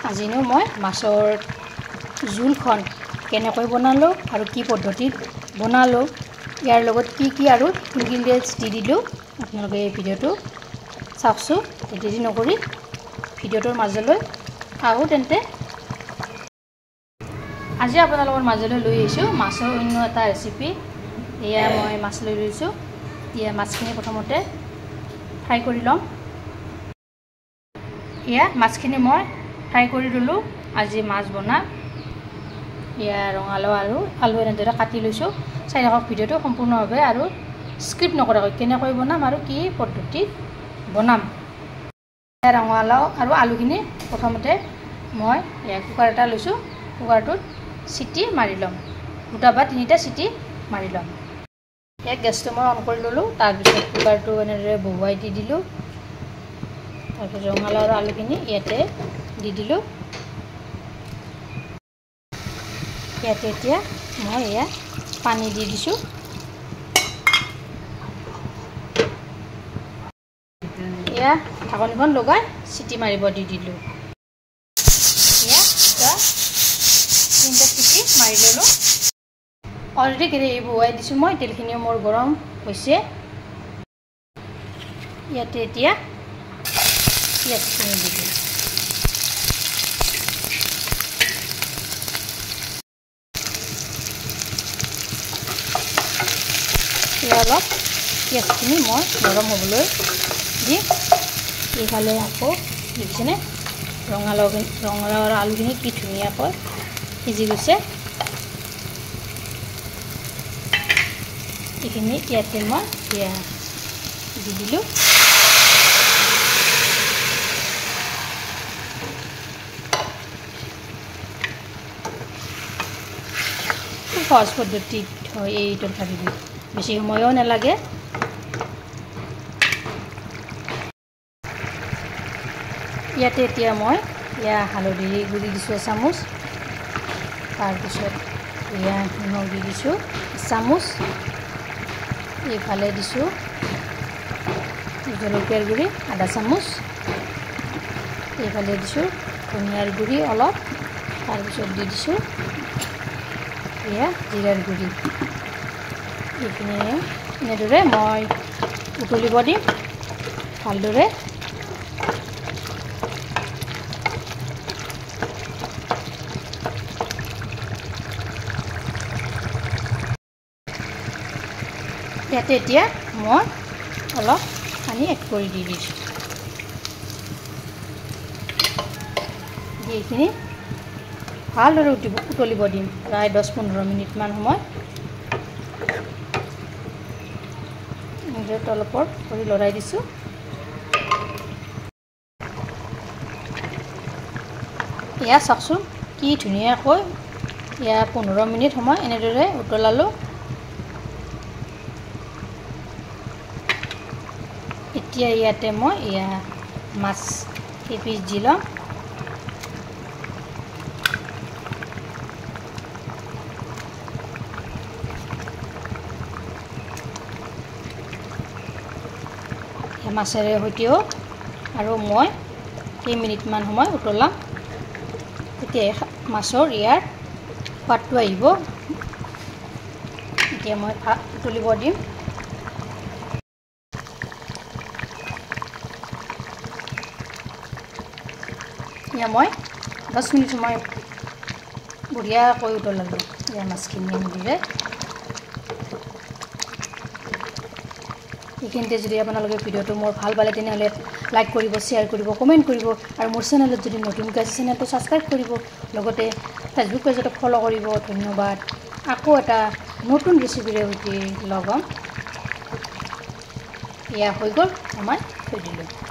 আজিনো মই মাছৰ জোলখন কেনেকৈ বনালোঁ আৰু কি পদ্ধতিত বনালোঁ ইয়াৰ লগত কি আৰু ইনগ্ৰিডিয়েন্টছ দি দিলোঁ আপোনালোকে এই ভিডিঅ'টো চাওকচোন দেৰি নকৰি ভিডিঅ'টোৰ মাজলৈ আহো তেন্তে আজি আপোনালোকৰ মাজলৈ লৈ আহিছোঁ মাছৰ অন্য এটা ৰেচিপি এয়া মই মাছ লৈ লৈছোঁ এয়া মাছখিনি প্ৰথমতে ফ্ৰাই কৰি লম এয়া মাছখিনি মই ফ্ৰাই কৰি ললোঁ আজি মাছ বনাম এয়া ৰঙালাও আৰু আলু এনেদৰে কাটি লৈছোঁ চাই থাকক ভিডিঅ'টো সম্পূৰ্ণভাৱে আৰু স্ক্ৰিপ্ট নকৰাকৈ কেনেকৈ বনাম আৰু কি পদ্ধতিত বনাম ৰঙালাও আৰু আলুখিনি প্ৰথমতে মই কুকাৰ এটা লৈছোঁ কুকাৰটোত চিটি মাৰি ল'ম দুটা বা তিনিটা চিটি মাৰি ল'ম গেছটো মই অন কৰি ল'লোঁ তাৰপিছত কুকাৰটো এনেদৰে বহুৱাই দি দিলোঁ তাৰপিছত ৰঙালাও আৰু আলুখিনি ইয়াতে দি দিলোঁ ইয়াতে এতিয়া মই এয়া পানী দি দিছোঁ এয়া ঢাকনিখন লগাই চিটি মাৰিব দি দিলোঁ এয়া দুটা তিনিটা চিটি মাৰি ল'লোঁ অলৰেডি কেৰাহী বহুৱাই দিছোঁ মই তেলখিনিও মোৰ গৰম হৈছে ইয়াতে এতিয়া পিঁয়াজখিনি দি দিওঁ অলপ পিঁয়াজখিনি মই গৰম হ'বলৈ দি এইফালে আকৌ দেখিছেনে ৰঙালাও আৰু আলুখিনি কি ধুনীয়াকৈ সিজি গৈছে এইখিনি ইয়াতে মই দি দিলোঁ খুব সহজ পদ্ধতিত হয় এই তৰকাৰীটো বেছি সময়ও নালাগে ইয়াতে এতিয়া মই হালধি গুড়ি দিছোঁ এচামুচ তাৰপিছত নিমখ দি দিছোঁ এচামুচ এইফালে দিছোঁ জলকীয়াৰ গুড়ি আধা চামুচ এইফালে দিছোঁ ধনিয়াৰ গুড়ি অলপ তাৰপিছত দি দিছোঁ জিৰাৰ গুড়ি এইখিনি এনেদৰে মই উতলিব দিম ভালদৰে ইয়াতে এতিয়া মই অলপ পানী এড কৰি দি দিছোঁ এইখিনি ভালদৰে উতলিব দিম প্ৰায় 10-15 মিনিটমান সময় তলপৰ কৰি লৰাই দিছোঁ এয়া চাওকচোন কি ধুনীয়াকৈ 15 মিনিট সময় এনেদৰে উতলালোঁ এতিয়া ইয়াতে মই মাছ কেইপিচ দি ল'ম মাছেৰে সৈতেও আৰু মই কেইমিনিটমান সময় উতলাম তেতিয়া মাছৰ সোৱাদটো আহিব এতিয়া মই উতলিব দিম মই 10 মিনিট সময় বঢ়িয়াকৈ উতলালোঁ মাছখিনি এনেদৰে এইখিনিতে যদি আপোনালোকে ভিডিঅ'টো মোৰ ভাল পালে তেনেহ'লে লাইক কৰিব শ্বেয়াৰ কৰিব কমেণ্ট কৰিব আৰু মোৰ চেনেলত যদি নতুনকৈ আছে চেনেলটো ছাবস্ক্ৰাইব কৰিব লগতে ফেচবুক পেজতো ফ'ল' কৰিব ধন্যবাদ আকৌ এটা নতুন ৰেচিপিৰে সৈতে লগ হ'ম হৈ গ'ল আমাৰ থৈ দিলোঁ